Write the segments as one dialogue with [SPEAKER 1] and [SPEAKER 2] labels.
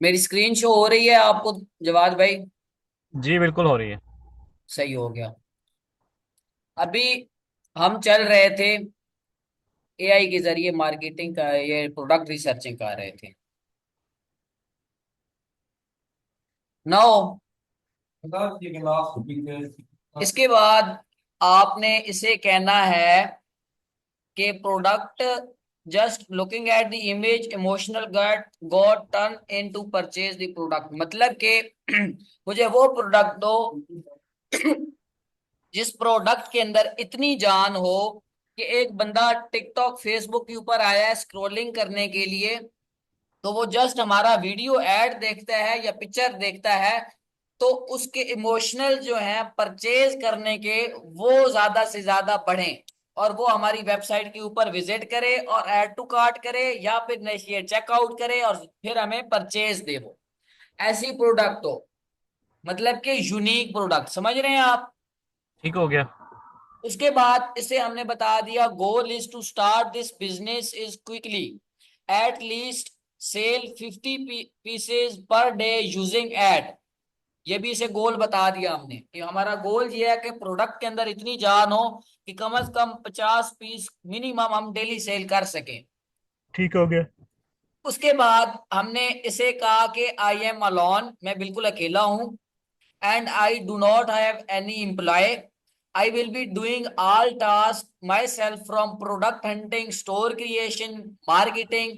[SPEAKER 1] मेरी screen show हो रही है आपको जवाद भाई?
[SPEAKER 2] जी बिल्कुल हो रही है।
[SPEAKER 1] सही हो गया। अभी हम चल रहे थे एआई के जरिए मार्केटिंग का, ये प्रोडक्ट रिसर्चिंग कर रहे थे। नाउ इसके बाद आपने इसे कहना है कि product just looking at the image emotional got turn into purchase the product, मतलब कि मुझे वो प्रोडक्ट दो जिस प्रोडक्ट के अंदर इतनी जान हो कि एक बंदा टिकटॉक फेसबुक के ऊपर आया है स्क्रॉलिंग करने के लिए, तो वो जस्ट हमारा वीडियो ऐड देखता है या पिक्चर देखता है, तो उसके इमोशनल जो है परचेज करने के वो ज्यादा से ज्यादा बढ़े, और वो हमारी वेबसाइट के ऊपर विजिट करे और ऐड टू कार्ट करे या फिर ये चेकआउट करे और फिर हमें परचेज दे। वो ऐसी प्रोडक्ट हो, मतलब कि यूनिक प्रोडक्ट, समझ रहे हैं आप?
[SPEAKER 2] ठीक हो गया।
[SPEAKER 1] उसके बाद इसे हमने बता दिया goal is to start this business is quickly at least sell 50 pieces per day using ad. ये भी इसे गोल बता दिया हमने कि हमारा गोल ये है कि प्रोडक्ट के अंदर इतनी जान हो कि कम से कम 50 पीस मिनिमम हम डेली सेल कर सकें।
[SPEAKER 2] ठीक हो गया।
[SPEAKER 1] उसके बाद हमने इसे कहा कि आई एम अलोन, मैं बिल्कुल अकेला हूं, and I do not have any employee. I will be doing all tasks myself from product hunting, store creation, marketing,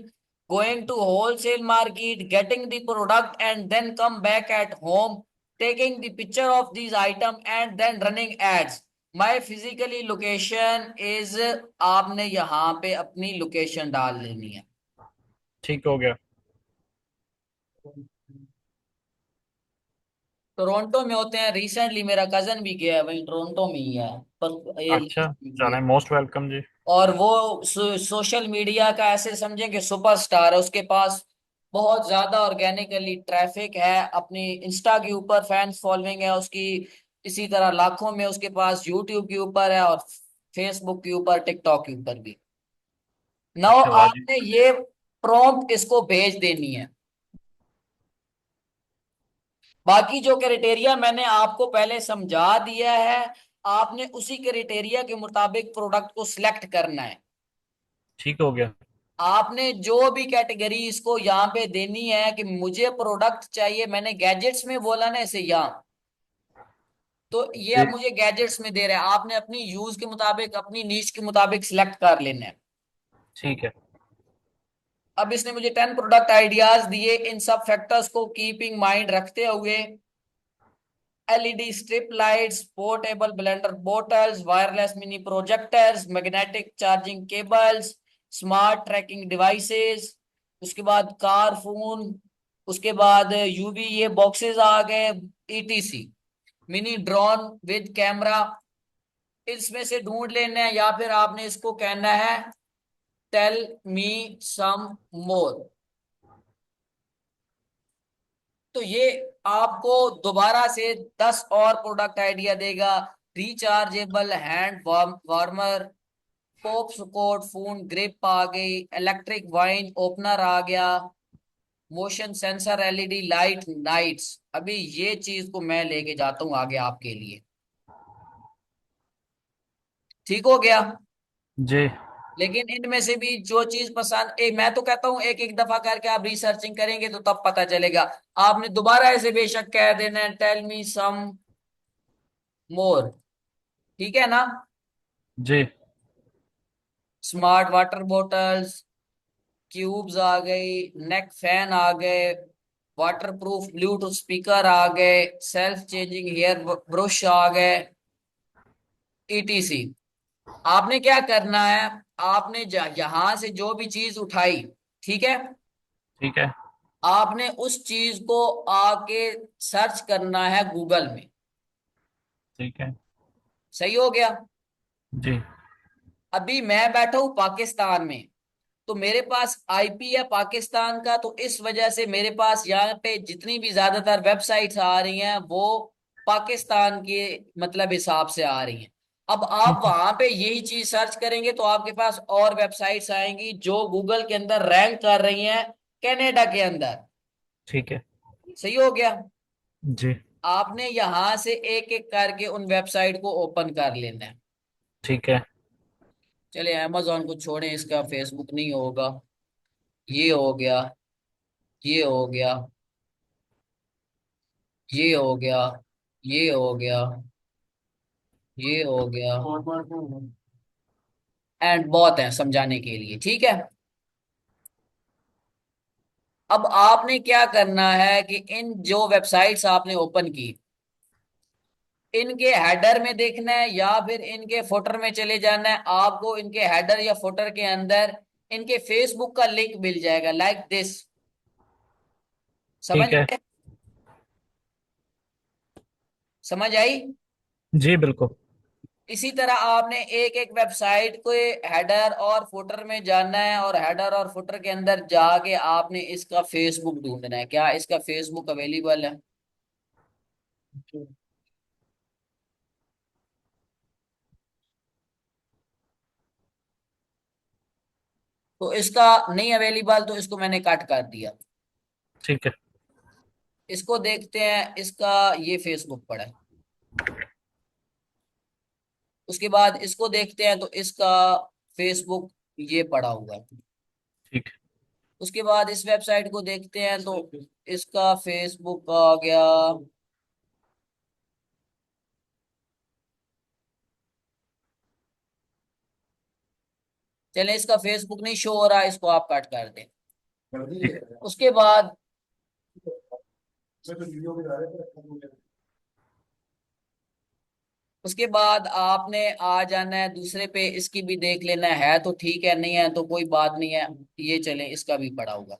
[SPEAKER 1] going to wholesale market, getting the product, and then come back at home, taking the picture of these item and then running ads. My physically location is, आपने यहाँ पे अपनी location डाल लेनी है।
[SPEAKER 2] ठीक हो गया।
[SPEAKER 1] टोरंटो में होते हैं, रिसेंटली मेरा कजन भी गया है, वही टोरंटो में ही है, पर ये
[SPEAKER 2] अच्छा।
[SPEAKER 1] लास्ट वीक
[SPEAKER 2] जाना
[SPEAKER 1] गया।
[SPEAKER 2] है, मोस्ट वेलकम जी।
[SPEAKER 1] और वो सोशल मीडिया का ऐसे समझें कि सुपरस्टार है, उसके पास बहुत ज्यादा ऑर्गेनिकली ट्रैफिक है, अपनी इंस्टा के ऊपर फैंस फॉलोइंग है उसकी, इसी तरह लाखों में उसके पास यूट्यूब के ऊपर है और फेसबुक के ऊपर टिकटॉक के ऊपर भी। नाउ
[SPEAKER 2] अच्छा वाह जी।
[SPEAKER 1] आपने ये प्रॉम्प्ट इसको भेज देनी है। बाकी जो क्राइटेरिया मैंने आपको पहले समझा दिया है, आपने उसी क्राइटेरिया के मुताबिक प्रोडक्ट को सिलेक्ट करना है।
[SPEAKER 2] ठीक हो गया।
[SPEAKER 1] आपने जो भी कैटेगरी इसको यहाँ पे देनी है कि मुझे प्रोडक्ट चाहिए, मैंने गैजेट्स में बोला ना इसे यहाँ, तो ये
[SPEAKER 2] जी।
[SPEAKER 1] अब मुझे गैजेट्स में दे रहा है, आपने अपनी यूज के मुताबिक अपनी नीच के मुताबिक सिलेक्ट कर लेना है।
[SPEAKER 2] ठीक है।
[SPEAKER 1] अब इसने मुझे 10 प्रोडक्ट आइडियाज दिए, इन सब फैक्टर्स को कीपिंग माइंड रखते हुए LED strip lights, portable blender bottles, wireless mini projectors, magnetic charging cables, smart trekking devices, उसके बाद कार फोन, उसके बाद यूवी ये बॉक्सेस आ गए, etc, mini drone with camera, इसमें से ढूंढ लेना है, या फिर आपने इसको कहना है टेल मी सम मोर। तो ये आपको दोबारा से 10 और प्रोडक्ट आइडिया देगा। Rechargeable hand warmer, pop support phone grip आ गई, इलेक्ट्रिक वाइन ओपनर आ गया, motion sensor LED light nights. अभी ये चीज को मैं लेके जाता हूँ आगे आपके लिए। ठीक हो गया।
[SPEAKER 2] जी।
[SPEAKER 1] लेकिन इनमें से भी जो चीज पसंद, मैं तो कहता हूँ एक एक दफा करके आप रिसर्चिंग करेंगे तो तब पता चलेगा। आपने दोबारा ऐसे बेशक कह देना है टेल मी सम मोर, ठीक है ना?
[SPEAKER 2] जी।
[SPEAKER 1] स्मार्ट वाटर बॉटल्स, क्यूब्स आ गई, नेक फैन आ गए, वाटर प्रूफ ब्लूटूथ स्पीकर आ गए, सेल्फ चेंजिंग हेयर ब्रश आ गए, ईटीसी। आपने क्या करना है, आपने यहां से जो भी चीज उठाई, ठीक है,
[SPEAKER 2] ठीक है।
[SPEAKER 1] आपने उस चीज को आके सर्च करना है गूगल में।
[SPEAKER 2] ठीक है।
[SPEAKER 1] सही हो गया।
[SPEAKER 2] जी।
[SPEAKER 1] अभी मैं बैठा हूं पाकिस्तान में, तो मेरे पास आईपी है पाकिस्तान का, तो इस वजह से मेरे पास यहाँ पे जितनी भी ज्यादातर वेबसाइट्स आ रही हैं वो पाकिस्तान के मतलब हिसाब से आ रही हैं। अब आप
[SPEAKER 2] ठीक है।
[SPEAKER 1] वहां पे यही चीज सर्च करेंगे तो आपके पास और वेबसाइट्स आएंगी जो गूगल के अंदर रैंक कर रही हैं कनाडा के अंदर।
[SPEAKER 2] ठीक है।
[SPEAKER 1] सही हो गया।
[SPEAKER 2] जी।
[SPEAKER 1] आपने यहां से एक एक करके उन वेबसाइट को ओपन कर लेना है।
[SPEAKER 2] ठीक है।
[SPEAKER 1] चलिए अमेजोन को छोड़ें, इसका फेसबुक नहीं होगा। ये हो गया, ये हो गया, ये हो गया, ये हो गया, ये हो गया, एंड बहुत है समझाने के लिए, ठीक है। अब आपने क्या करना है कि इन जो वेबसाइट्स आपने ओपन की, इनके हेडर में देखना है या फिर इनके फुटर में चले जाना है। आपको इनके हेडर या फुटर के अंदर इनके फेसबुक का लिंक मिल जाएगा, लाइक दिस। समझ
[SPEAKER 2] ठीक है।
[SPEAKER 1] आए? समझ आई?
[SPEAKER 2] जी बिल्कुल।
[SPEAKER 1] इसी तरह आपने एक एक वेबसाइट को हेडर और फुटर में जाना है, और हेडर और फुटर के अंदर जाके आपने इसका फेसबुक ढूंढना है, क्या इसका फेसबुक अवेलेबल है। तो इसका नहीं अवेलेबल, तो इसको मैंने कट कर दिया।
[SPEAKER 2] ठीक है।
[SPEAKER 1] इसको देखते हैं, इसका ये फेसबुक पड़ा है। उसके बाद इसको देखते हैं, तो इसका फेसबुक ये पड़ा हुआ है।
[SPEAKER 2] ठीक है।
[SPEAKER 1] उसके बाद इस वेबसाइट को देखते हैं, तो इसका फेसबुक आ गया। चले, इसका फेसबुक नहीं शो हो रहा, इसको आप कट कर दें।
[SPEAKER 2] ठीक।
[SPEAKER 1] उसके बाद उसके बाद आपने आ जाना है दूसरे पे, इसकी भी देख लेना है तो ठीक है, नहीं है तो कोई बात नहीं है। ये चले, इसका भी पड़ा होगा।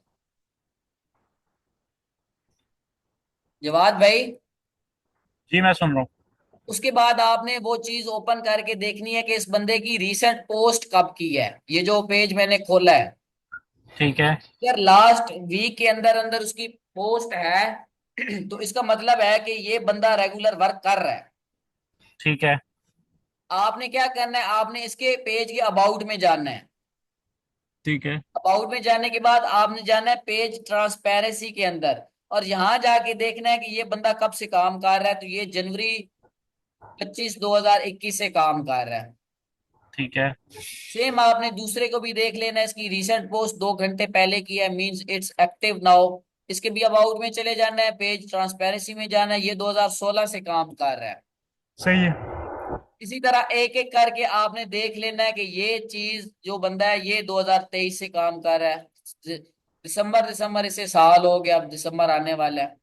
[SPEAKER 1] जवाद भाई।
[SPEAKER 2] जी मैं सुन रहा हूँ।
[SPEAKER 1] उसके बाद आपने वो चीज ओपन करके देखनी है कि इस बंदे की रीसेंट पोस्ट कब की है। ये जो पेज मैंने खोला है,
[SPEAKER 2] ठीक है।
[SPEAKER 1] अगर लास्ट वीक के अंदर अंदर उसकी पोस्ट है तो इसका मतलब है कि ये बंदा रेगुलर वर्क कर रहा है।
[SPEAKER 2] ठीक है।
[SPEAKER 1] आपने क्या करना है, आपने इसके पेज के अबाउट में जाना है।
[SPEAKER 2] ठीक है।
[SPEAKER 1] अबाउट में जाने के बाद आपने जाना है पेज ट्रांसपेरेंसी के अंदर, और यहां जाके देखना है कि ये बंदा कब से काम कर रहा है। तो ये जनवरी 25 2021 से काम कर रहा है।
[SPEAKER 2] ठीक है।
[SPEAKER 1] सेम आपने दूसरे को भी देख लेना है, इसकी रिसेंट पोस्ट 2 घंटे पहले की है, मींस इट्स एक्टिव नाउ। इसके भी अबाउट में चले जाना है, पेज ट्रांसपेरेंसी में जाना है, ये 2016 से काम कर रहा है।
[SPEAKER 2] सही है।
[SPEAKER 1] इसी तरह एक एक करके आपने देख लेना है कि ये चीज जो बंदा है ये 2023 से काम कर रहा है। दिसंबर दिसंबर इसे साल हो गया, अब दिसंबर आने वाला है।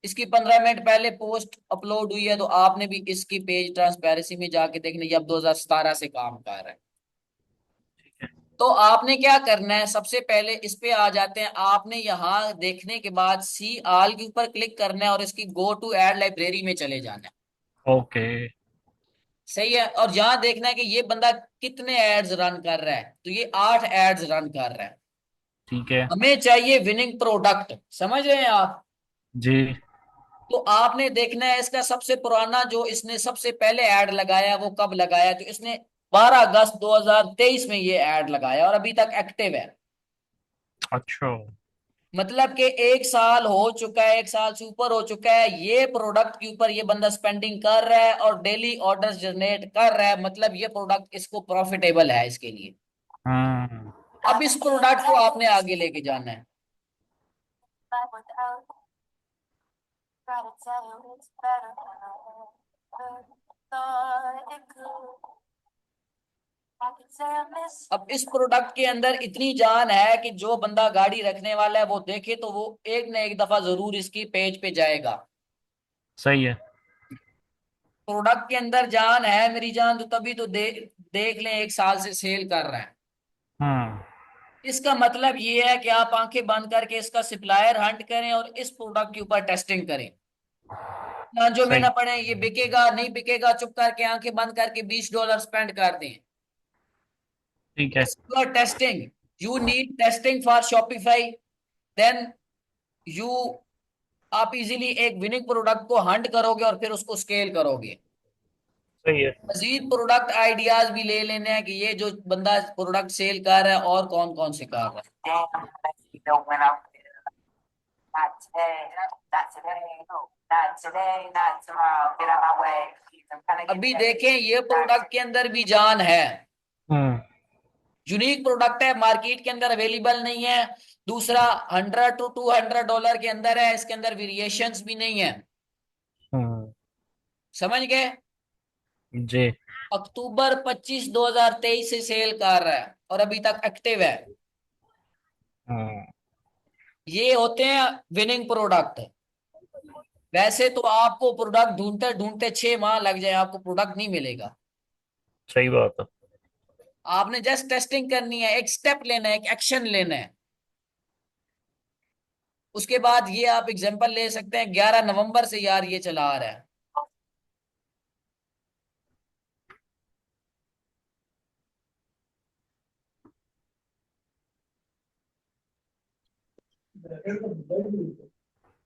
[SPEAKER 1] इसकी 15 मिनट पहले पोस्ट अपलोड हुई है, तो आपने भी इसकी पेज ट्रांसपेरेंसी में जाके देखना, ये अब 2017 से काम कर रहा है। तो आपने क्या करना है, सबसे पहले इस पे आ जाते हैं। आपने यहाँ देखने के बाद सी आल के ऊपर क्लिक करना है और इसकी गो टू एड लाइब्रेरी में चले जाना है।
[SPEAKER 2] ओके।
[SPEAKER 1] सही है। और यहाँ देखना है कि ये बंदा कितने एड्स रन कर रहा है, तो ये 8 एड्स रन कर रहा है।
[SPEAKER 2] ठीक है।
[SPEAKER 1] हमें चाहिए विनिंग प्रोडक्ट, समझ रहे हैं आप।
[SPEAKER 2] जी।
[SPEAKER 1] तो आपने देखना है इसका सबसे पुराना जो इसने सबसे पहले ऐड लगाया वो कब लगाया, तो इसने 12 अगस्त 2023 में ये ऐड लगाया और अभी तक एक्टिव है।
[SPEAKER 2] अच्छा।
[SPEAKER 1] मतलब कि 1 साल हो चुका है, 1 साल से ऊपर हो चुका है, ये प्रोडक्ट के ऊपर ये बंदा स्पेंडिंग कर रहा है और डेली ऑर्डर्स जनरेट कर रहा है। मतलब ये प्रोडक्ट इसको प्रॉफिटेबल है इसके लिए।
[SPEAKER 2] हाँ।
[SPEAKER 1] अब इस प्रोडक्ट को आपने आगे लेके जाना है। अब इस प्रोडक्ट के अंदर इतनी जान है कि जो बंदा गाड़ी रखने वाला है वो देखे तो वो एक न एक दफा जरूर इसकी पेज पे जाएगा।
[SPEAKER 2] सही है।
[SPEAKER 1] प्रोडक्ट के अंदर जान है मेरी जान, तो तभी तो देख लें 1 साल से सेल कर रहा है।
[SPEAKER 2] हाँ।
[SPEAKER 1] इसका मतलब ये है कि आप आंखें बंद करके इसका सप्लायर हंट करें और इस प्रोडक्ट के ऊपर टेस्टिंग करें। ना जो में
[SPEAKER 2] सही।
[SPEAKER 1] ना पड़े, ये बिकेगा नहीं बिकेगा, चुप करके आंखें बंद करके $20 स्पेंड कर दें।
[SPEAKER 2] ठीक है।
[SPEAKER 1] इसका testing, you need testing for Shopify, then you आप इजीली एक विनिंग प्रोडक्ट को हंट करोगे और फिर उसको स्केल करोगे।
[SPEAKER 2] सही है।
[SPEAKER 1] मजीद प्रोडक्ट आइडियाज भी ले लेने हैं कि ये जो बंदा प्रोडक्ट सेल कर रहा है और कौन कौन से कर रहा है।
[SPEAKER 3] Not today, not today, no, not today, not tomorrow. Get out my way. I'm kinda
[SPEAKER 1] अभी
[SPEAKER 3] getting
[SPEAKER 1] देखें ये प्रोडक्ट के अंदर भी जान है,
[SPEAKER 2] हम्म
[SPEAKER 1] यूनिक प्रोडक्ट है, मार्केट के अंदर अवेलेबल नहीं है। दूसरा 100 to 200 डॉलर के अंदर है, इसके अंदर वेरिएशंस भी नहीं है।
[SPEAKER 2] हम्म
[SPEAKER 1] समझ गए?
[SPEAKER 2] जी
[SPEAKER 1] अक्टूबर 25 2023 से सेल कर रहा है और अभी तक एक्टिव है।
[SPEAKER 2] हम्म
[SPEAKER 1] ये होते हैं विनिंग प्रोडक्ट। वैसे तो आपको प्रोडक्ट ढूंढते ढूंढते 6 माह लग जाए, आपको प्रोडक्ट नहीं मिलेगा।
[SPEAKER 2] सही बात है।
[SPEAKER 1] आपने जस्ट टेस्टिंग करनी है, एक स्टेप लेना है, एक एक्शन लेना है। उसके बाद ये आप एग्जांपल ले सकते हैं, 11 नवंबर से यार ये चला आ रहा है।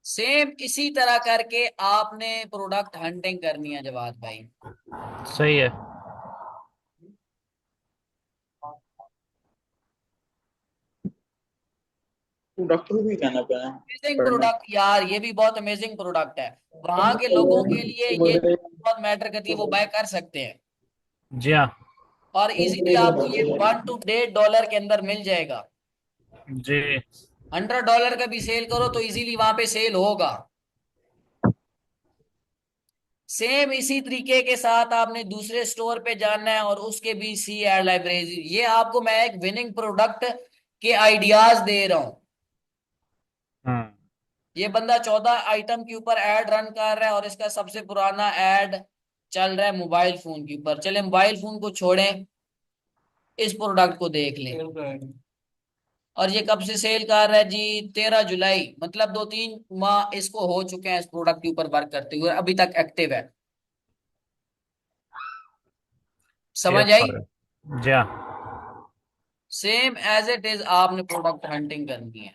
[SPEAKER 1] सेम इसी तरह करके आपने प्रोडक्ट हंटिंग करनी है जवाद भाई।
[SPEAKER 2] सही है।
[SPEAKER 4] तो डॉक्टर को भी कहना
[SPEAKER 1] अमेजिंग
[SPEAKER 4] पड़ना।
[SPEAKER 1] प्रोडक्ट यार, ये भी बहुत अमेजिंग प्रोडक्ट है। वहां के लोगों के लिए ये बहुत मैटर करती है, वो बाय कर सकते हैं।
[SPEAKER 2] जी हाँ।
[SPEAKER 1] और इजीली आपको ये $1 to $1.5 के अंदर मिल जाएगा।
[SPEAKER 2] जी।
[SPEAKER 1] $100 का भी सेल करो तो इजीली वहां पे सेल होगा। सेम इसी तरीके के साथ आपने दूसरे स्टोर पे जाना है और उसके भी सी एड लाइब्रेरी। ये आपको मैं एक विनिंग प्रोडक्ट के आइडियाज दे रहा हूं।
[SPEAKER 2] हम्म
[SPEAKER 1] ये बंदा 14 आइटम के ऊपर एड रन कर रहा है और इसका सबसे पुराना एड चल रहा है मोबाइल फोन के ऊपर। चले मोबाइल फोन को छोड़ें, इस प्रोडक्ट को देख लें। और ये कब से सेल कर रहा है जी? 13 जुलाई, मतलब 2-3 माह इसको हो चुके हैं इस प्रोडक्ट के ऊपर वर्क करते हुए, अभी तक एक्टिव है।
[SPEAKER 2] ये
[SPEAKER 1] समझ
[SPEAKER 2] अच्छा
[SPEAKER 1] आई?
[SPEAKER 2] है। जी हाँ।
[SPEAKER 1] सेम एज इट इज आपने प्रोडक्ट हंटिंग करनी है।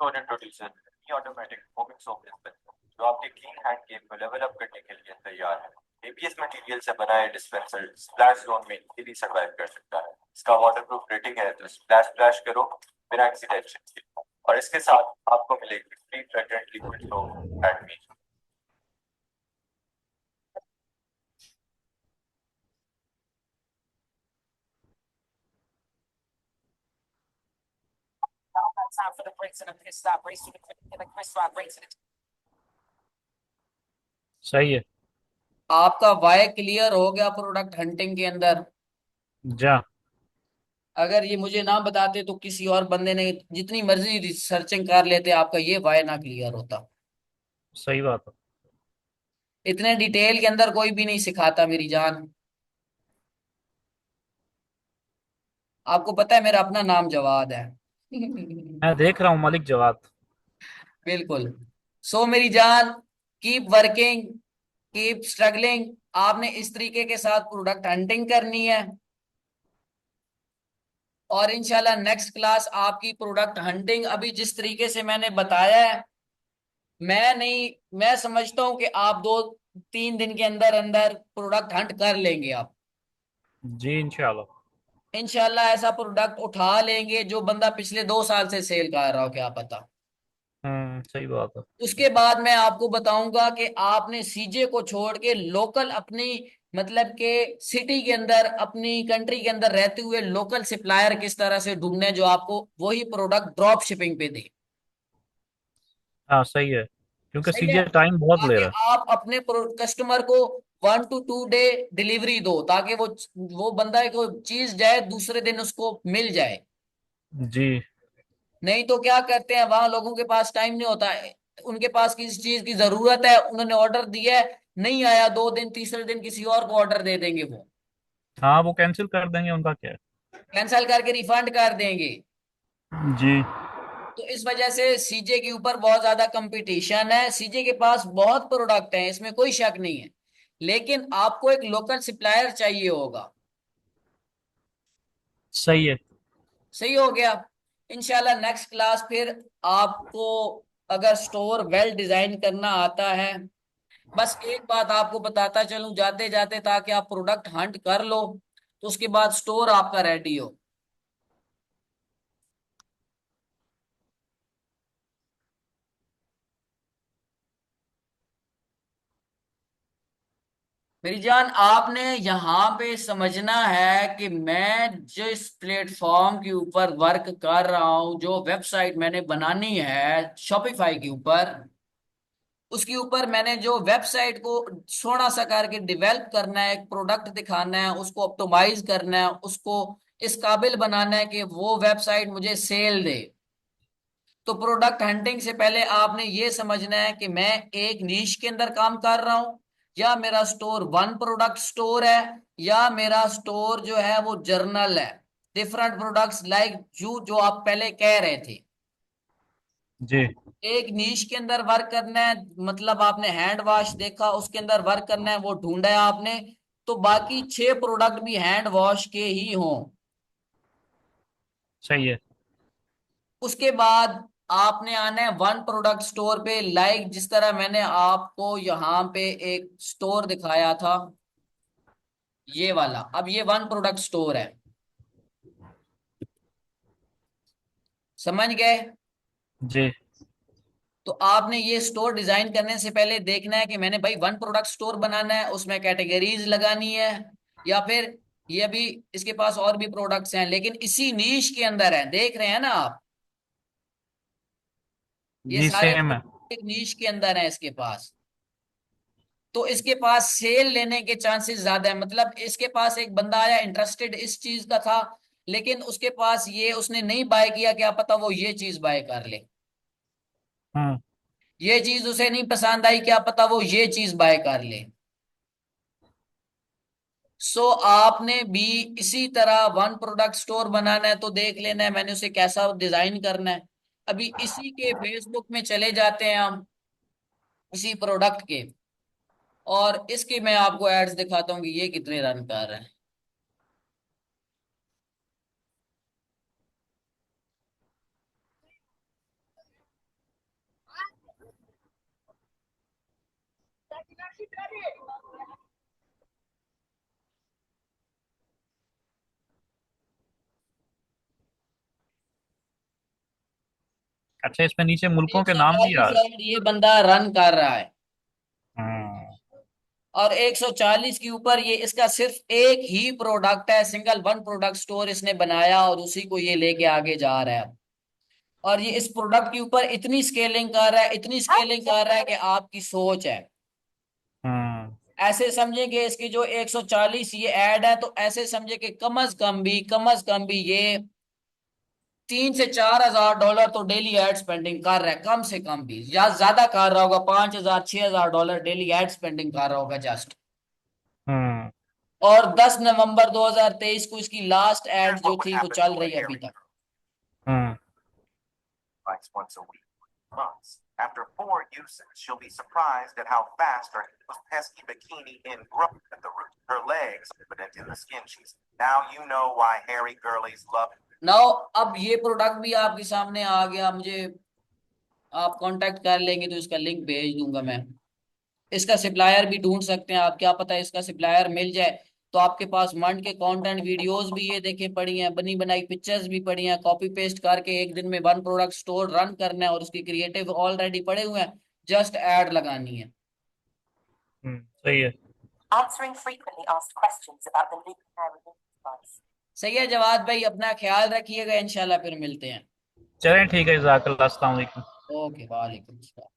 [SPEAKER 3] तो इंट्रोड्यूसर ये ऑटोमेटिक होमिंग सोप डिस्पेंसर जो आपके क्लीन हैंड गेम को लेवल अप करने के लिए तैयार है। एबीएस मटेरियल से बना है डिस्पेंसर स्प्लैश जोन में इजीली सर्वाइव कर सकता है। इसका वाटरप्रूफ रेटिंग है तो स्प्लैश स्प्लैश करो बिना किसी टेंशन के। और इसके साथ आपको मिलेगी free fragrant liquid soap at me. Time for the brakes and the pit stop. Race to the Chris Rock race to the
[SPEAKER 2] सही है।
[SPEAKER 1] आपका वाई क्लियर हो गया प्रोडक्ट हंटिंग के अंदर?
[SPEAKER 2] जी हाँ।
[SPEAKER 1] अगर ये मुझे ना बताते तो किसी और बंदे ने जितनी मर्जी रिसर्चिंग कर लेते, आपका ये वाई ना क्लियर होता।
[SPEAKER 2] सही बात है।
[SPEAKER 1] इतने डिटेल के अंदर कोई भी नहीं सिखाता मेरी जान। आपको पता है मेरा अपना नाम जवाद है।
[SPEAKER 2] मैं देख रहा हूँ मलिक जवाद।
[SPEAKER 1] बिल्कुल। सो मेरी जान, कीप वर्किंग, कीप स्ट्रगलिंग। आपने इस तरीके के साथ प्रोडक्ट हंटिंग करनी है और इंशाल्लाह नेक्स्ट क्लास आपकी प्रोडक्ट हंटिंग अभी जिस तरीके से मैंने बताया है, मैं नहीं, मैं समझता हूं कि आप 2-3 दिन के अंदर अंदर प्रोडक्ट हंट कर लेंगे आप।
[SPEAKER 2] जी इंशाल्लाह।
[SPEAKER 1] इंशाल्लाह ऐसा प्रोडक्ट उठा लेंगे जो बंदा पिछले 2 साल से सेल कर रहा हो, क्या पता।
[SPEAKER 2] सही बात है।
[SPEAKER 1] उसके बाद मैं आपको बताऊंगा कि आपने सीजे को छोड़ के लोकल अपनी, मतलब के सिटी के अंदर, अपनी कंट्री के अंदर रहते हुए लोकल सप्लायर किस तरह से ढूंढने हैं जो आपको वही प्रोडक्ट ड्रॉप शिपिंग पे दे।
[SPEAKER 2] हाँ सही है, क्योंकि
[SPEAKER 1] सही है?
[SPEAKER 2] सीजे टाइम बहुत ले
[SPEAKER 1] ताकि
[SPEAKER 2] रहा
[SPEAKER 1] आप अपने कस्टमर को 1 to 2 डे डिलीवरी दो, ताकि वो बंदा को चीज जाए दूसरे दिन उसको मिल जाए।
[SPEAKER 2] है। जी।
[SPEAKER 1] नहीं तो क्या करते हैं, वहां लोगों के पास टाइम नहीं होता है। उनके पास किसी चीज की जरूरत है, उन्होंने ऑर्डर दिया है, नहीं आया, 2 दिन तीसरे दिन किसी और को ऑर्डर दे देंगे, वो
[SPEAKER 2] हाँ वो कैंसिल कर देंगे, उनका क्या है।
[SPEAKER 1] कैंसिल करके रिफंड कर देंगे।
[SPEAKER 2] जी।
[SPEAKER 1] तो इस वजह से सीजे के ऊपर बहुत ज्यादा कंपटीशन है। सीजे के पास बहुत प्रोडक्ट हैं, इसमें कोई शक नहीं है, लेकिन आपको एक लोकल सप्लायर चाहिए होगा।
[SPEAKER 2] सही है।
[SPEAKER 1] सही हो गया? इंशाल्लाह नेक्स्ट क्लास फिर आपको अगर स्टोर वेल डिजाइन करना आता है, बस एक बात आपको बताता चलूं जाते जाते, ताकि आप प्रोडक्ट हंट कर लो तो उसके बाद स्टोर आपका रेडी हो। मेरी जान, आपने यहाँ पे समझना है कि मैं जिस प्लेटफॉर्म के ऊपर वर्क कर रहा हूँ, जो वेबसाइट मैंने बनानी है शॉपिफाई के ऊपर, उसके ऊपर मैंने जो वेबसाइट को सोना सा करके डेवलप करना है, एक प्रोडक्ट दिखाना है, उसको ऑप्टिमाइज करना है, उसको इस काबिल बनाना है कि वो वेबसाइट मुझे सेल दे। तो प्रोडक्ट हंटिंग से पहले आपने ये समझना है कि मैं एक नीश के अंदर काम कर रहा हूं, या मेरा स्टोर वन प्रोडक्ट स्टोर है, या मेरा स्टोर जो है वो जर्नल है, डिफरेंट प्रोडक्ट्स लाइक जो जो आप पहले कह रहे थे।
[SPEAKER 2] जी
[SPEAKER 1] एक नीश के अंदर वर्क करना है, मतलब आपने हैंड वॉश देखा, उसके अंदर वर्क करना है, वो ढूंढा है आपने, तो बाकी 6 प्रोडक्ट भी हैंड वॉश के ही हों।
[SPEAKER 2] सही है।
[SPEAKER 1] उसके बाद आपने आना है वन प्रोडक्ट स्टोर पे, लाइक जिस तरह मैंने आपको यहाँ पे एक स्टोर दिखाया था, ये वाला। अब ये वन प्रोडक्ट स्टोर है, समझ गए?
[SPEAKER 2] जी
[SPEAKER 1] तो आपने ये स्टोर डिजाइन करने से पहले देखना है कि मैंने भाई वन प्रोडक्ट स्टोर बनाना है, उसमें कैटेगरीज लगानी है, या फिर ये भी इसके पास और भी प्रोडक्ट्स हैं लेकिन इसी नीश के अंदर है, देख रहे हैं ना आप, ये
[SPEAKER 2] जी
[SPEAKER 1] सारे
[SPEAKER 2] सेम है।
[SPEAKER 1] एक नीश के अंदर है इसके पास। तो इसके पास सेल लेने के चांसेस ज्यादा है, मतलब इसके पास एक बंदा आया इंटरेस्टेड इस चीज का था, लेकिन उसके पास ये उसने नहीं बाय किया, क्या पता वो ये चीज बाय कर ले।
[SPEAKER 2] हम्म।
[SPEAKER 1] ये चीज उसे नहीं पसंद आई, क्या पता वो ये चीज बाय कर ले। सो आपने भी इसी तरह वन प्रोडक्ट स्टोर बनाना है, तो देख लेना है मैंने उसे कैसा डिजाइन करना है। अभी इसी के फेसबुक में चले जाते हैं हम, इसी प्रोडक्ट के, और इसके मैं आपको एड्स दिखाता हूँ कि ये कितने रन कर रहे हैं।
[SPEAKER 2] अच्छा, इसमें नीचे मुल्कों के नाम भी आ
[SPEAKER 1] 140
[SPEAKER 2] रहे
[SPEAKER 1] एड ये बंदा रन कर रहा है,
[SPEAKER 2] हैं। हम्म।
[SPEAKER 1] और 140 के ऊपर ये इसका सिर्फ एक ही प्रोडक्ट है, सिंगल वन प्रोडक्ट स्टोर इसने बनाया और उसी को ये लेके आगे जा रहा है। और ये इस प्रोडक्ट के ऊपर इतनी स्केलिंग कर रहा है, इतनी स्केलिंग कर रहा है कि आपकी सोच है।
[SPEAKER 2] हम्म।
[SPEAKER 1] ऐसे समझे कि इसकी जो 140 ये ऐड है, तो ऐसे समझे कि कम अज कम भी ये 3 से 4 हजार डॉलर तो डेली एड स्पेंडिंग कर रहा है, कम से कम भी, या ज्यादा कर रहा होगा, 5 हजार 6 हजार डॉलर डेली एड स्पेंडिंग कर रहा होगा जस्ट।
[SPEAKER 2] हम्म।
[SPEAKER 1] और 10 नवंबर 2023 को इसकी लास्ट एड
[SPEAKER 3] Here's
[SPEAKER 1] जो
[SPEAKER 3] what would
[SPEAKER 1] थी वो
[SPEAKER 3] happen
[SPEAKER 1] चल
[SPEAKER 3] to a
[SPEAKER 1] रही है अभी
[SPEAKER 3] hairy
[SPEAKER 1] तक।
[SPEAKER 2] हम्म।
[SPEAKER 3] twice once a week, months. After 4 uses, she'll be surprised at how fast her pesky bikini in growth at the root. Her legs, evident in the skin she's. Now you know why hairy girlies love it.
[SPEAKER 1] Now अब ये product भी आपके सामने आ गया, मुझे आप contact कर लेंगे तो इसका लिंक भेज दूंगा मैं। इसका सप्लायर भी ढूंढ सकते हैं आप, क्या पता इसका सप्लायर मिल जाए। तो आपके पास मंड के कंटेंट वीडियोस भी ये देखे पड़ी हैं, बनी बनाई पिक्चर्स भी पड़ी हैं, कॉपी पेस्ट करके एक दिन में वन प्रोडक्ट स्टोर रन करना है, और उसकी क्रिएटिव ऑलरेडी पड़े हुए हैं, जस्ट ऐड लगानी है।
[SPEAKER 2] सही है।
[SPEAKER 5] Answering frequently asked questions about the leak hair removal device.
[SPEAKER 1] सही है जवाद भाई, अपना ख्याल रखिएगा, इंशाल्लाह फिर मिलते हैं।
[SPEAKER 2] चलें ठीक है, जज़ाकल्लाह, अस्सलाम वालेकुम।
[SPEAKER 1] ओके, वालेकुम सलाम।